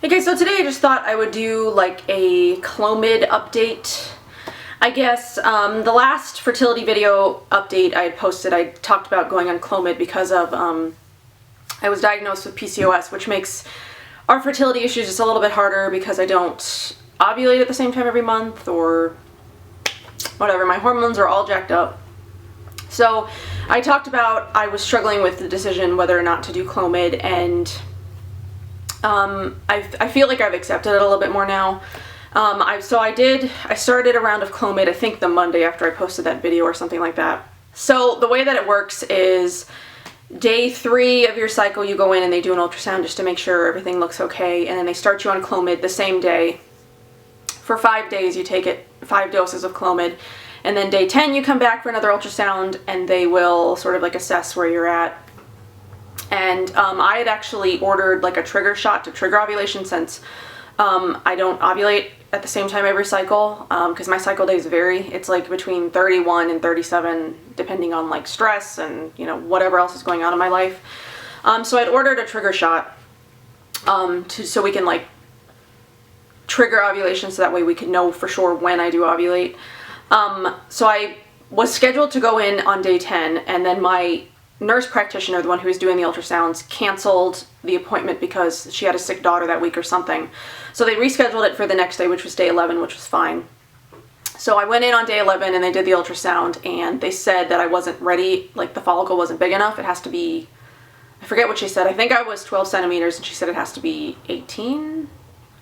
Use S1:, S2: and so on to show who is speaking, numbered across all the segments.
S1: Okay, so today I just thought I would do like a Clomid update. I guess the last fertility video update I had posted, I talked about going on Clomid because of I was diagnosed with PCOS, which makes our fertility issues just a little bit harder because I don't ovulate at the same time every month or whatever. My hormones are all jacked up. So I talked about I was struggling with the decision whether or not to do Clomid, and I feel like I've accepted it a little bit more now. I started a round of Clomid, I think the Monday after I posted that video or something like that. So the way that it works is day 3 of your cycle you go in and they do an ultrasound just to make sure everything looks okay, and then they start you on Clomid the same day. For 5 days you take it, 5 doses of Clomid, and then day 10 you come back for another ultrasound and they will sort of like assess where you're at. And I had actually ordered like a trigger shot to trigger ovulation since I don't ovulate at the same time every cycle, because my cycle days vary. It's like between 31 and 37 depending on like stress and whatever else is going on in my life. So I'd ordered a trigger shot so we can like trigger ovulation, so that way we can know for sure when I do ovulate. So I was scheduled to go in on day 10, and then my nurse practitioner, the one who was doing the ultrasounds, canceled the appointment because she had a sick daughter that week or something. So they rescheduled it for the next day, which was day 11, which was fine. So I went in on day 11 and they did the ultrasound, and they said that I wasn't ready, like the follicle wasn't big enough. It has to be, I forget what she said. I think I was 12 centimeters and she said it has to be 18.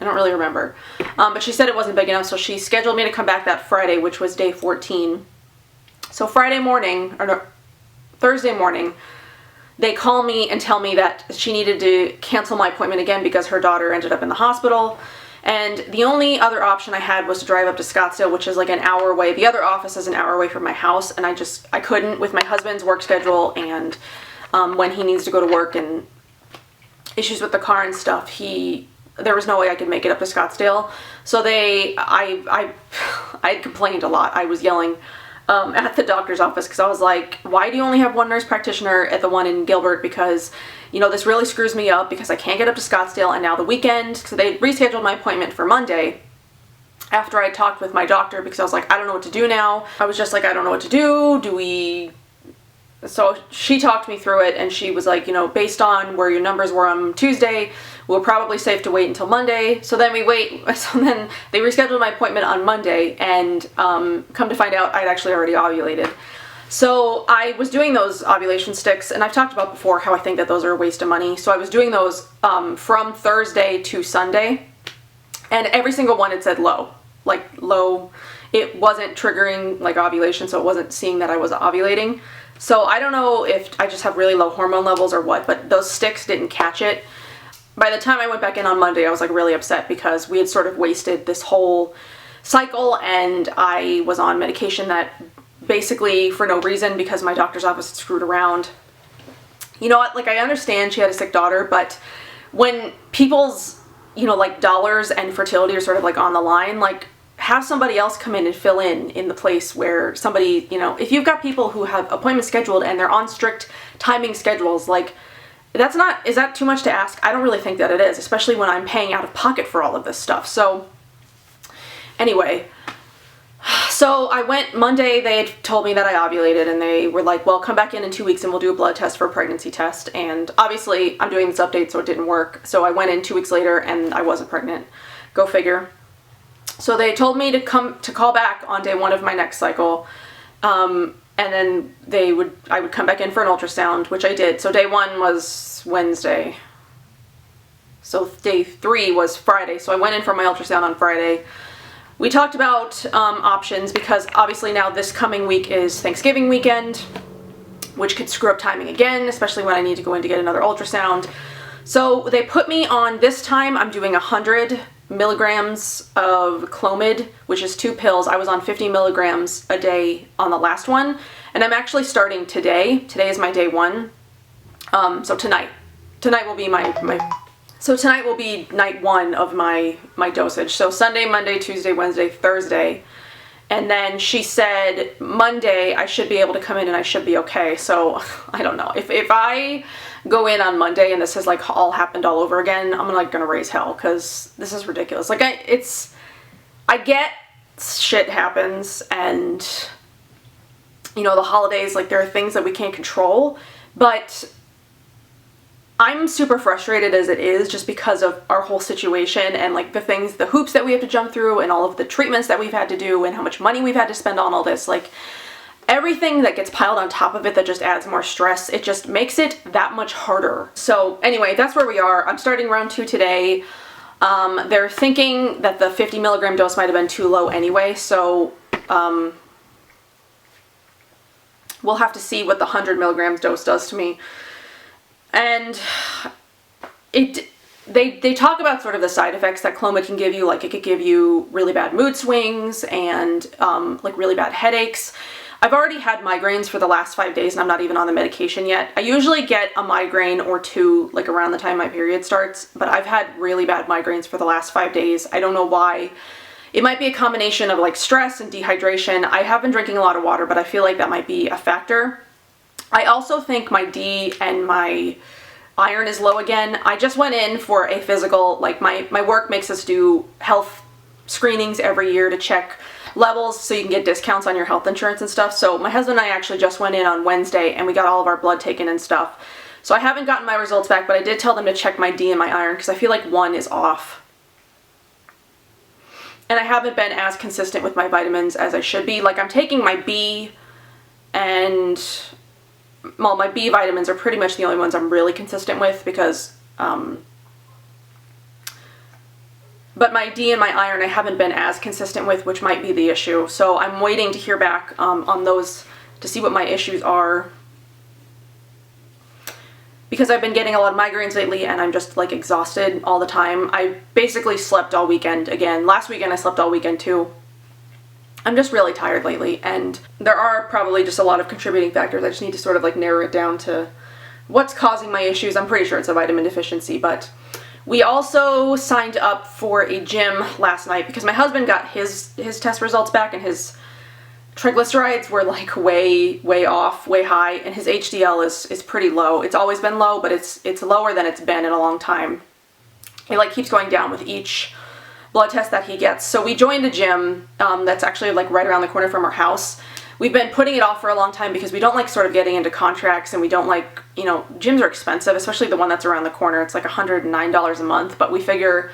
S1: I don't really remember. But she said it wasn't big enough, so she scheduled me to come back that Friday, which was day 14. So Friday morning, or no, Thursday morning, they call me and tell me that she needed to cancel my appointment again because her daughter ended up in the hospital. And the only other option I had was to drive up to Scottsdale, which is like an hour away. The other office is an hour away from my house, and I couldn't with my husband's work schedule, and when he needs to go to work and issues with the car and stuff, there was no way I could make it up to Scottsdale. So I complained a lot. I was yelling at the doctor's office because I was like, why do you only have one nurse practitioner at the one in Gilbert? Because this really screws me up because I can't get up to Scottsdale, and now the weekend. So they rescheduled my appointment for Monday after I talked with my doctor, because I was like, I don't know what to do now. I was just like, I don't know what to do. So she talked me through it, and she was like, based on where your numbers were on Tuesday, we're probably safe to wait until Monday. So then so then they rescheduled my appointment on Monday, and come to find out I'd actually already ovulated. So I was doing those ovulation sticks, and I've talked about before how I think that those are a waste of money. So I was doing those from Thursday to Sunday, and every single one it said low. Like low. It wasn't triggering like ovulation, so it wasn't seeing that I was ovulating. So I don't know if I just have really low hormone levels or what, but those sticks didn't catch it. By the time I went back in on Monday, I was like really upset because we had sort of wasted this whole cycle, and I was on medication that basically for no reason because my doctor's office had screwed around. You know what, like I understand she had a sick daughter, but when people's, like dollars and fertility are sort of like on the line, like have somebody else come in and fill in the place where somebody, if you've got people who have appointments scheduled and they're on strict timing schedules, like is that too much to ask? I don't really think that it is, especially when I'm paying out of pocket for all of this stuff. So anyway, so I went Monday, they had told me that I ovulated, and they were like, well, come back in 2 weeks and we'll do a blood test for a pregnancy test. And obviously I'm doing this update, so it didn't work. So I went in 2 weeks later and I wasn't pregnant. Go figure. So they told me to call back on day 1 of my next cycle, and then I would come back in for an ultrasound, which I did. So day 1 was Wednesday. So day 3 was Friday. So I went in for my ultrasound on Friday. We talked about options because obviously now this coming week is Thanksgiving weekend, which could screw up timing again, especially when I need to go in to get another ultrasound. So they put me on, this time I'm doing 100 milligrams of Clomid, which is 2 pills. I was on 50 milligrams a day on the last one, and I'm actually starting today. Today is my day 1. So tonight will be tonight will be night 1 of my dosage. So Sunday, Monday, Tuesday, Wednesday, Thursday, and then she said Monday I should be able to come in and I should be okay. So I don't know if I go in on Monday and this has like all happened all over again, I'm like gonna raise hell, because this is ridiculous. Like I get shit happens, and you know, the holidays, like there are things that we can't control, but I'm super frustrated as it is just because of our whole situation and like the hoops that we have to jump through and all of the treatments that we've had to do and how much money we've had to spend on all this. Like everything that gets piled on top of it that just adds more stress, it just makes it that much harder. So anyway, that's where we are. I'm starting round 2 today. They're thinking that the 50 milligram dose might have been too low anyway, so we'll have to see what the 100 milligrams dose does to me. And they talk about sort of the side effects that Clomid can give you, like it could give you really bad mood swings and like really bad headaches. I've already had migraines for the last 5 days and I'm not even on the medication yet. I usually get a migraine or 2 like around the time my period starts, but I've had really bad migraines for the last 5 days. I don't know why. It might be a combination of like stress and dehydration. I have been drinking a lot of water, but I feel like that might be a factor. I also think my D and my iron is low again. I just went in for a physical, like my work makes us do health screenings every year to check levels so you can get discounts on your health insurance and stuff. So my husband and I actually just went in on Wednesday and we got all of our blood taken and stuff. So I haven't gotten my results back, but I did tell them to check my D and my iron because I feel like one is off. And I haven't been as consistent with my vitamins as I should be. Like I'm taking my B and, well, my B vitamins are pretty much the only ones I'm really consistent with because, but my D and my iron I haven't been as consistent with, which might be the issue. So I'm waiting to hear back on those to see what my issues are. Because I've been getting a lot of migraines lately and I'm just like exhausted all the time. I basically slept all weekend again. Last weekend I slept all weekend too. I'm just really tired lately, and there are probably just a lot of contributing factors. I just need to sort of like narrow it down to what's causing my issues. I'm pretty sure it's a vitamin deficiency, but we also signed up for a gym last night because my husband got his test results back and his triglycerides were like way off, way high, and his HDL is pretty low. It's always been low, but it's lower than it's been in a long time. It like keeps going down with each blood test that he gets. So we joined a gym that's actually like right around the corner from our house. We've been putting it off for a long time because we don't like sort of getting into contracts, and we don't like, you know, gyms are expensive, especially the one that's around the corner. It's like $109 a month, but we figure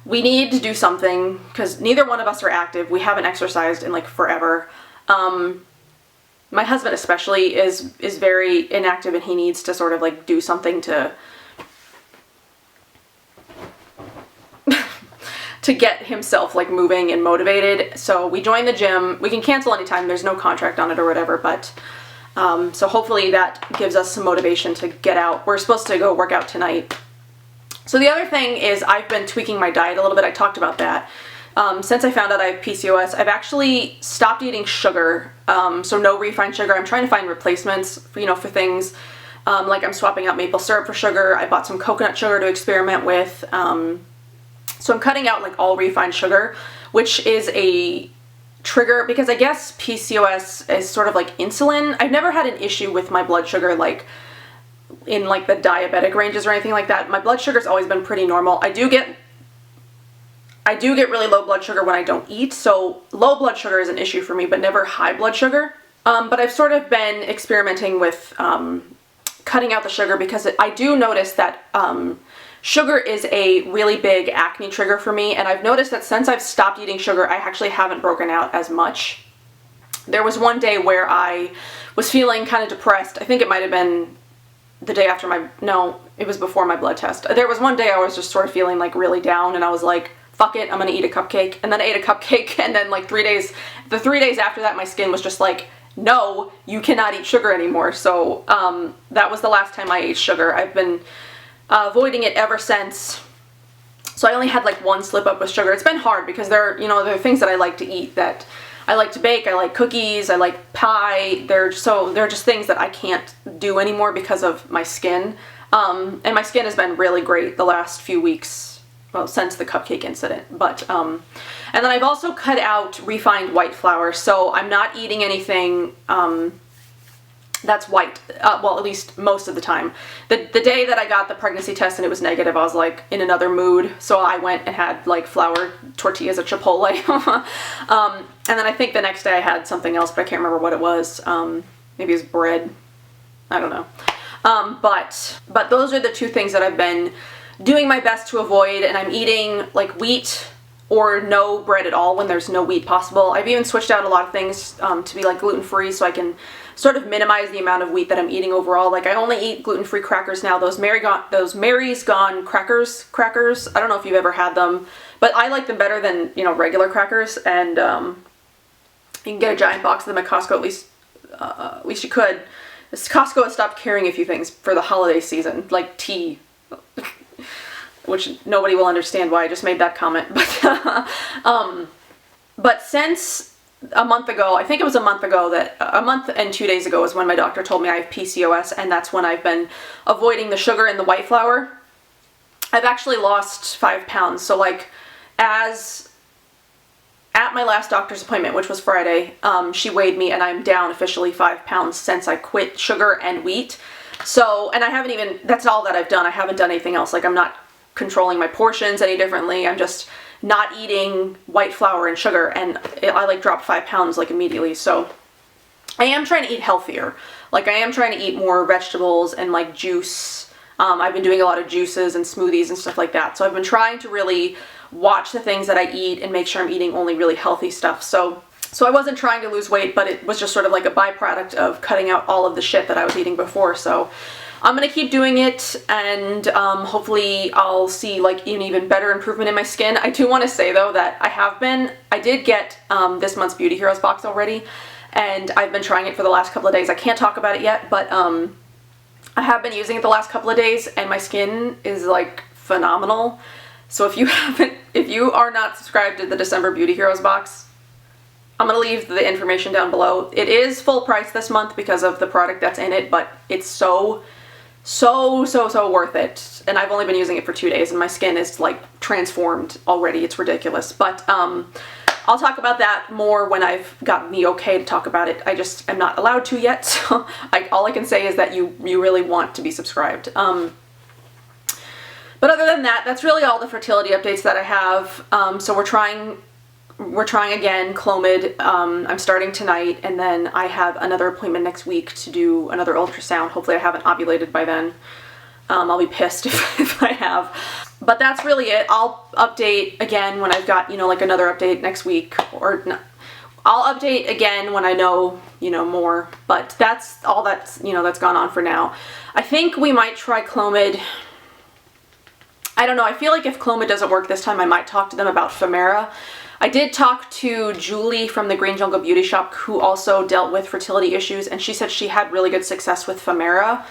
S1: we need to do something because neither one of us are active. We haven't exercised in like forever. My husband especially is very inactive, and he needs to sort of like do something to to get himself like moving and motivated. So we joined the gym. We can cancel anytime. There's no contract on it or whatever, but so hopefully that gives us some motivation to get out. We're supposed to go work out tonight. So the other thing is I've been tweaking my diet a little bit. I talked about that. Since I found out I have PCOS, I've actually stopped eating sugar, so no refined sugar. I'm trying to find replacements, for things, like I'm swapping out maple syrup for sugar. I bought some coconut sugar to experiment with, so I'm cutting out like all refined sugar, which is a trigger because I guess PCOS is sort of like insulin. I've never had an issue with my blood sugar like in like the diabetic ranges or anything like that. My blood sugar's always been pretty normal. I do get really low blood sugar when I don't eat, so low blood sugar is an issue for me, but never high blood sugar. But I've sort of been experimenting with cutting out the sugar because I do notice that sugar is a really big acne trigger for me, and I've noticed that since I've stopped eating sugar, I actually haven't broken out as much. There was one day where I was feeling kind of depressed. I think it might have been the day after it was before my blood test. There was one day I was just sort of feeling like really down, and I was like, fuck it, I'm gonna eat a cupcake. And then I ate a cupcake, and then like the 3 days after that, my skin was just like, no, you cannot eat sugar anymore. So that was the last time I ate sugar. I've been avoiding it ever since. So I only had like one slip up with sugar. It's been hard because there are things that I like to eat, that I like to bake. I like cookies, I like pie. They're just things that I can't do anymore because of my skin. And my skin has been really great the last few weeks, well, since the cupcake incident. But and then I've also cut out refined white flour, so I'm not eating anything That's white. Well, at least most of the time. The day that I got the pregnancy test and it was negative, I was like in another mood. So I went and had like flour tortillas at Chipotle. And then I think the next day I had something else, but I can't remember what it was. Maybe it was bread. I don't know. But those are the two things that I've been doing my best to avoid, and I'm eating like wheat or no bread at all when there's no wheat possible. I've even switched out a lot of things to be like gluten-free so I can sort of minimize the amount of wheat that I'm eating overall. Like I only eat gluten-free crackers now. Those Mary's Gone crackers. I don't know if you've ever had them, but I like them better than, you know, regular crackers. And you can get a giant box of them at Costco. At least you could. Costco has stopped carrying a few things for the holiday season, like tea. Which nobody will understand why I just made that comment. But since a month ago, I think it was a month and 2 days ago is when my doctor told me I have PCOS, and that's when I've been avoiding the sugar in the white flour. I've actually lost 5 pounds. So like at my last doctor's appointment, which was Friday, she weighed me and I'm down officially 5 pounds since I quit sugar and wheat. So, and I haven't even, that's all that I've done. I haven't done anything else. Like I'm not controlling my portions any differently. I'm just not eating white flour and sugar, and I like dropped 5 pounds like immediately. So I am trying to eat healthier. Like I am trying to eat more vegetables and like juice. I've been doing a lot of juices and smoothies and stuff like that. So I've been trying to really watch the things that I eat and make sure I'm eating only really healthy stuff. So I wasn't trying to lose weight, but it was just sort of like a byproduct of cutting out all of the shit that I was eating before. So I'm going to keep doing it, and hopefully I'll see like an even better improvement in my skin. I do want to say though that I did get this month's Beauty Heroes box already, and I've been trying it for the last couple of days. I can't talk about it yet, but I have been using it the last couple of days, and my skin is like phenomenal. So if you are not subscribed to the December Beauty Heroes box, I'm going to leave the information down below. It is full price this month because of the product that's in it, but it's so worth it. And I've only been using it for 2 days and my skin is like transformed already. It's ridiculous. But I'll talk about that more when I've gotten the okay to talk about it. I just am not allowed to yet. So all I can say is that you really want to be subscribed. But other than that, that's really all the fertility updates that I have. So we're trying again, Clomid. I'm starting tonight, and then I have another appointment next week to do another ultrasound. Hopefully I haven't ovulated by then. I'll be pissed if I have. But that's really it. I'll update again when I've got, you know, like another update next week, or no, I'll update again when I know, you know, more. But that's all that's, you know, that's gone on for now. I think we might try Clomid. I don't know. I feel like if Clomid doesn't work this time, I might talk to them about Femera. I did talk to Julie from the Green Jungle Beauty Shop, who also dealt with fertility issues, and she said she had really good success with Femera.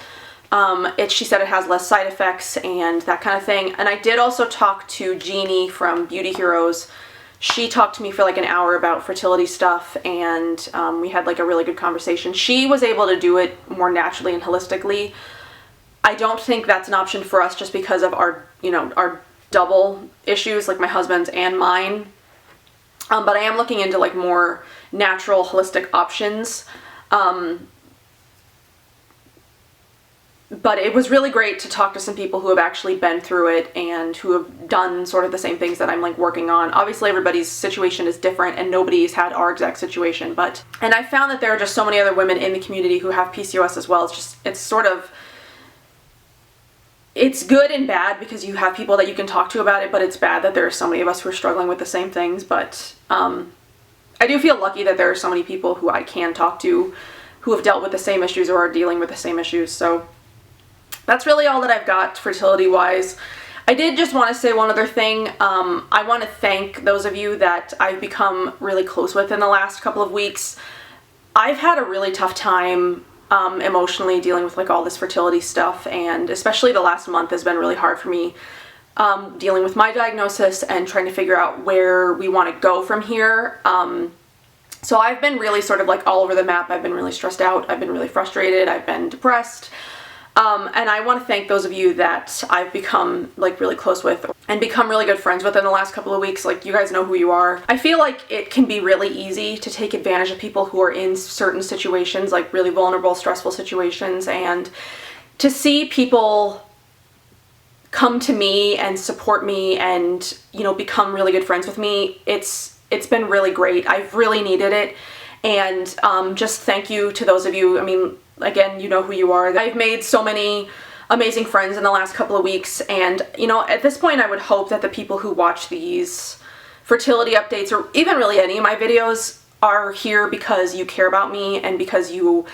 S1: She said it has less side effects and that kind of thing. And I did also talk to Jeannie from Beauty Heroes. She talked to me for like an hour about fertility stuff, and we had like a really good conversation. She was able to do it more naturally and holistically. I don't think that's an option for us just because of our, you know, our double issues, like my husband's and mine. But I am looking into like more natural, holistic options. But it was really great to talk to some people who have actually been through it and who have done sort of the same things that I'm like working on. Obviously everybody's situation is different and nobody's had our exact situation, and I found that there are just so many other women in the community who have PCOS as well. It's good and bad because you have people that you can talk to about it, but it's bad that there are so many of us who are struggling with the same things. But I do feel lucky that there are so many people who I can talk to who have dealt with the same issues or are dealing with the same issues. So that's really all that I've got fertility-wise. I did just want to say one other thing. I want to thank those of you that I've become really close with in the last couple of weeks. I've had a really tough time emotionally dealing with like all this fertility stuff, and especially the last month has been really hard for me, dealing with my diagnosis and trying to figure out where we want to go from here. So I've been really sort of like all over the map. I've been really stressed out. I've been really frustrated. I've been depressed. And I want to thank those of you that I've become like really close with and become really good friends with in the last couple of weeks. Like, you guys know who you are. I feel like it can be really easy to take advantage of people who are in certain situations, like really vulnerable, stressful situations, and to see people come to me and support me and, you know, become really good friends with me. It's been really great. I've really needed it. And just thank you to those of you. I mean, again, you know who you are. I've made so many amazing friends in the last couple of weeks, and, you know, at this point I would hope that the people who watch these fertility updates, or even really any of my videos, are here because you care about me and because you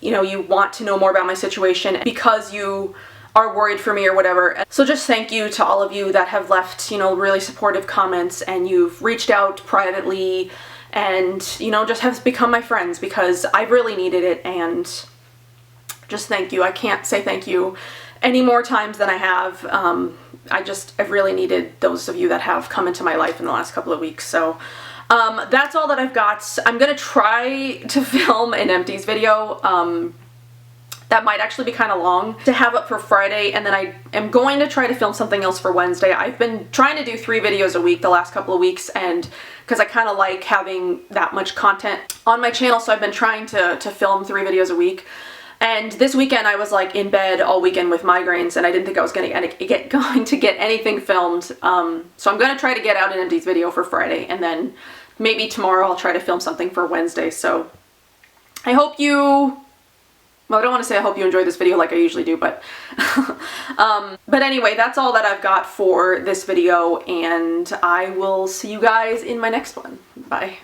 S1: know, you want to know more about my situation, because you are worried for me or whatever. So just thank you to all of you that have left, you know, really supportive comments, and you've reached out privately and, you know, just have become my friends, because I've really needed it. And just thank you. I can't say thank you any more times than I have. I've really needed those of you that have come into my life in the last couple of weeks. So that's all that I've got. I'm gonna try to film an empties video. That might actually be kind of long to have up for Friday, and then I am going to try to film something else for Wednesday. I've been trying to do 3 videos a week the last couple of weeks, and because I kind of like having that much content on my channel, so I've been trying to film 3 videos a week. And this weekend I was like in bed all weekend with migraines, and I didn't think I was going to get anything filmed. So I'm going to try to get out an empties video for Friday, and then maybe tomorrow I'll try to film something for Wednesday. So I hope you... Well, I don't want to say I hope you enjoyed this video like I usually do, but but anyway, that's all that I've got for this video, and I will see you guys in my next one. Bye.